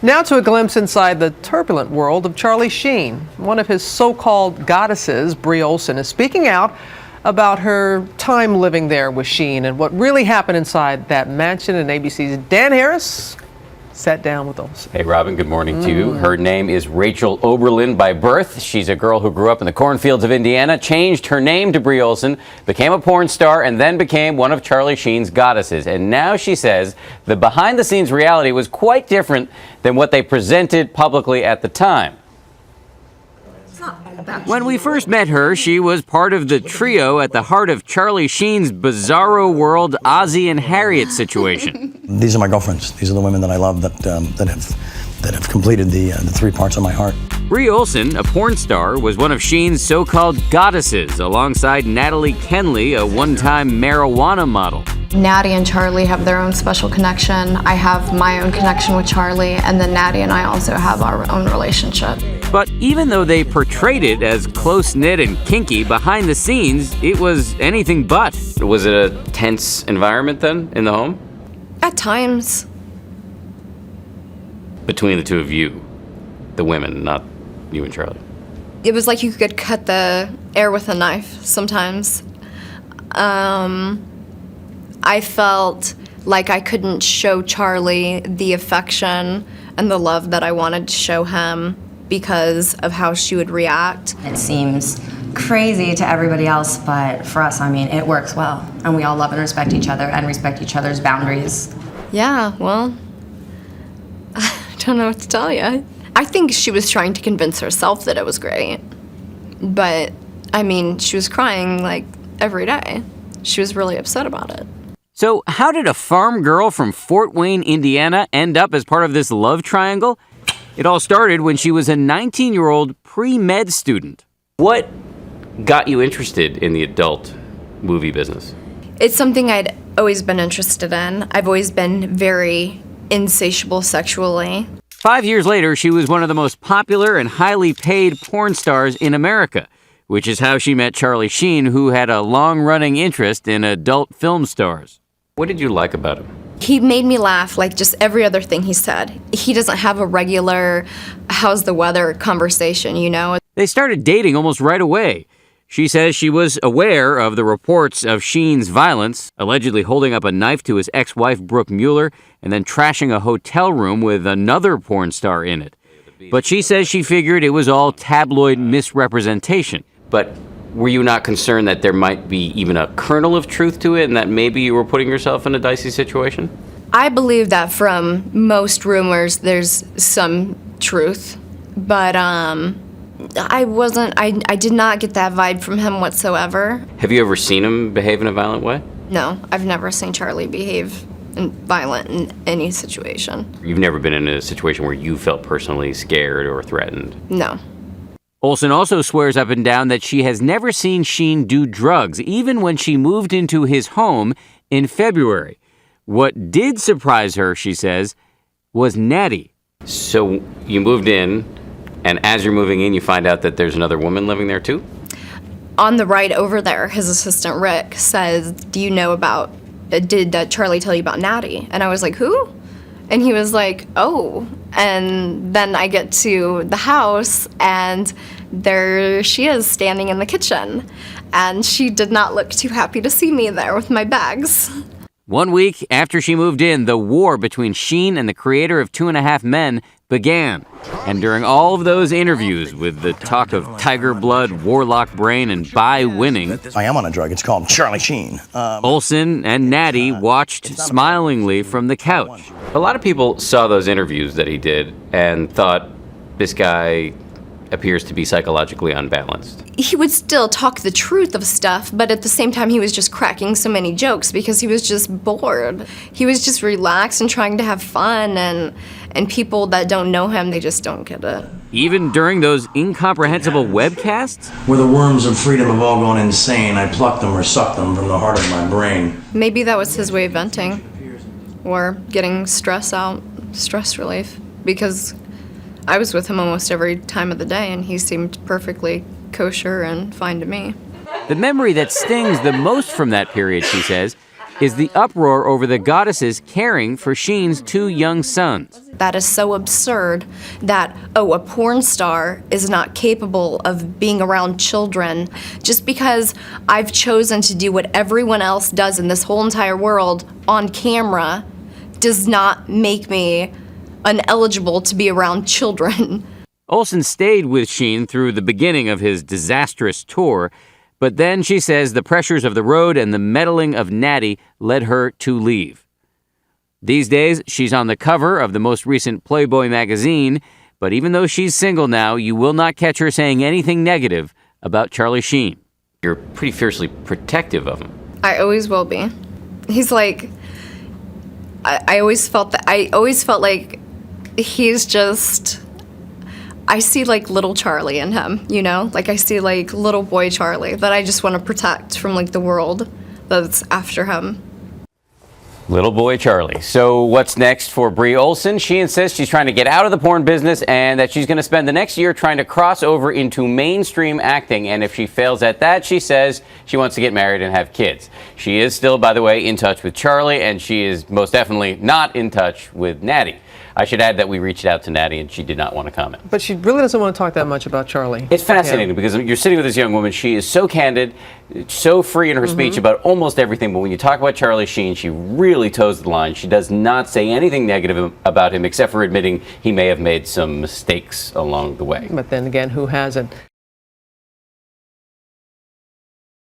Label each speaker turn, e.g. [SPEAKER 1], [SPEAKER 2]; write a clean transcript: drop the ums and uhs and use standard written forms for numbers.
[SPEAKER 1] Now to a glimpse inside the turbulent world of Charlie Sheen. One of his so-called goddesses, Bree Olson, is speaking out about her time living there with Sheen and what really happened inside that mansion. And ABC's Dan Harris sat down with Olson.
[SPEAKER 2] Hey, Robin, good morning to you. Her name is Rachel Oberlin by birth. She's a girl who grew up in the cornfields of Indiana, changed her name to Bree Olson, became a porn star, and then became one of Charlie Sheen's goddesses. And now she says the behind-the-scenes reality was quite different than what they presented publicly at the time. When we first met her, she was part of the trio at the heart of Charlie Sheen's bizarro world Ozzie and Harriet situation.
[SPEAKER 3] These are my girlfriends. These are the women that I love that have completed the three parts of my heart.
[SPEAKER 2] Bree Olson, a porn star, was one of Sheen's so-called goddesses, alongside Natalie Kenley, a one-time marijuana model.
[SPEAKER 4] Natty and Charlie have their own special connection. I have my own connection with Charlie, and then Natty and I also have our own relationship.
[SPEAKER 2] But even though they portrayed it as close-knit and kinky, behind the scenes, it was anything but. Was it a tense environment then, in the home?
[SPEAKER 4] At times.
[SPEAKER 2] Between the two of you, the women, not you and Charlie.
[SPEAKER 4] It was like you could cut the air with a knife sometimes. I felt like I couldn't show Charlie the affection and the love that I wanted to show him because of how she would react.
[SPEAKER 5] It seems crazy to everybody else, but for us, I mean, it works well. And we all love and respect each other and respect each other's boundaries.
[SPEAKER 4] Yeah, well, I don't know what to tell you. I think she was trying to convince herself that it was great. But, I mean, she was crying like every day. She was really upset about it.
[SPEAKER 2] So how did a farm girl from Fort Wayne, Indiana, end up as part of this love triangle? It all started when she was a 19-year-old pre-med student. What got you interested in the adult movie business?
[SPEAKER 4] It's something I'd always been interested in. I've always been very insatiable sexually.
[SPEAKER 2] 5 years later, she was one of the most popular and highly paid porn stars in America, which is how she met Charlie Sheen, who had a long-running interest in adult film stars. What did you like about him?
[SPEAKER 4] He made me laugh like just every other thing he said. He doesn't have a regular, how's the weather conversation, you know?
[SPEAKER 2] They started dating almost right away. She says she was aware of the reports of Sheen's violence, allegedly holding up a knife to his ex-wife Brooke Mueller and then trashing a hotel room with another porn star in it. But she says she figured it was all tabloid misrepresentation. But were you not concerned that there might be even a kernel of truth to it and that maybe you were putting yourself in a dicey situation?
[SPEAKER 4] I believe that from most rumors there's some truth, but I did not get that vibe from him whatsoever.
[SPEAKER 2] Have you ever seen him behave in a violent way?
[SPEAKER 4] No, I've never seen Charlie behave violent in any situation.
[SPEAKER 2] You've never been in a situation where you felt personally scared or threatened?
[SPEAKER 4] No.
[SPEAKER 2] Olson also swears up and down that she has never seen Sheen do drugs, even when she moved into his home in February. What did surprise her, she says, was Natty. So you moved in, and as you're moving in, you find out that there's another woman living there too?
[SPEAKER 4] On the ride over there, his assistant Rick says, do you know about, did Charlie tell you about Natty? And I was like, who? And he was like, oh. And then I get to the house, and there she is standing in the kitchen. And she did not look too happy to see me there with my bags.
[SPEAKER 2] 1 week after she moved in, the war between Sheen and the creator of 2.5 Men began. And during all of those interviews with the talk of tiger blood, warlock brain, and bi winning,
[SPEAKER 3] I am on a drug. It's called Charlie Sheen.
[SPEAKER 2] Olson and Natty watched smilingly from the couch. A lot of people saw those interviews that he did and thought, this guy appears to be psychologically unbalanced.
[SPEAKER 4] He would still talk the truth of stuff, but at the same time he was just cracking so many jokes because he was just bored. He was just relaxed and trying to have fun, and people that don't know him, they just don't get it.
[SPEAKER 2] Even during those incomprehensible webcasts?
[SPEAKER 3] Where the worms of freedom have all gone insane, I plucked them or sucked them from the heart of my brain.
[SPEAKER 4] Maybe that was his way of venting or getting stress out, stress relief, because I was with him almost every time of the day, and he seemed perfectly kosher and fine to me.
[SPEAKER 2] The memory that stings the most from that period, she says, is the uproar over the goddesses caring for Sheen's 2 young sons.
[SPEAKER 4] That is so absurd that, oh, a porn star is not capable of being around children. Just because I've chosen to do what everyone else does in this whole entire world on camera does not make me ineligible to be around children.
[SPEAKER 2] Olson stayed with Sheen through the beginning of his disastrous tour, but then she says the pressures of the road and the meddling of Natty led her to leave. These days, she's on the cover of the most recent Playboy magazine, but even though she's single now, you will not catch her saying anything negative about Charlie Sheen. You're pretty fiercely protective of him.
[SPEAKER 4] I always will be. He's like, I always felt like he's just, I see like little Charlie in him, you know? Like I see like little boy Charlie that I just want to protect from like the world that's after him.
[SPEAKER 2] Little boy Charlie. So what's next for Bree Olson? She insists she's trying to get out of the porn business and that she's going to spend the next year trying to cross over into mainstream acting. And if she fails at that, she says she wants to get married and have kids. She is still, by the way, in touch with Charlie, and she is most definitely not in touch with Natty. I should add that we reached out to Natty and she did not want to comment.
[SPEAKER 1] But she really doesn't want to talk that much about Charlie.
[SPEAKER 2] It's fascinating because you're sitting with this young woman. She is so candid, so free in her speech about almost everything. But when you talk about Charlie Sheen, she really toes the line. She does not say anything negative about him except for admitting he may have made some mistakes along the way.
[SPEAKER 1] But then again, who hasn't?